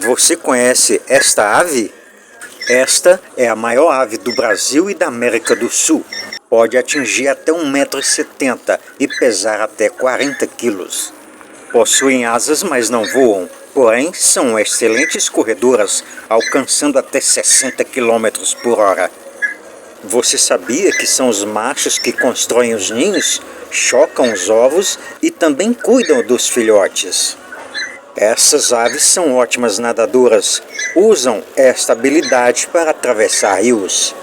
Você conhece esta ave? Esta é a maior ave do Brasil e da América do Sul. Pode atingir até 1,70 m e pesar até 40 quilos. Possuem asas, mas não voam, porém são excelentes corredoras, alcançando até 60 km por hora. Você sabia que são os machos que constroem os ninhos, chocam os ovos e também cuidam dos filhotes? Essas aves são ótimas nadadoras, usam esta habilidade para atravessar rios.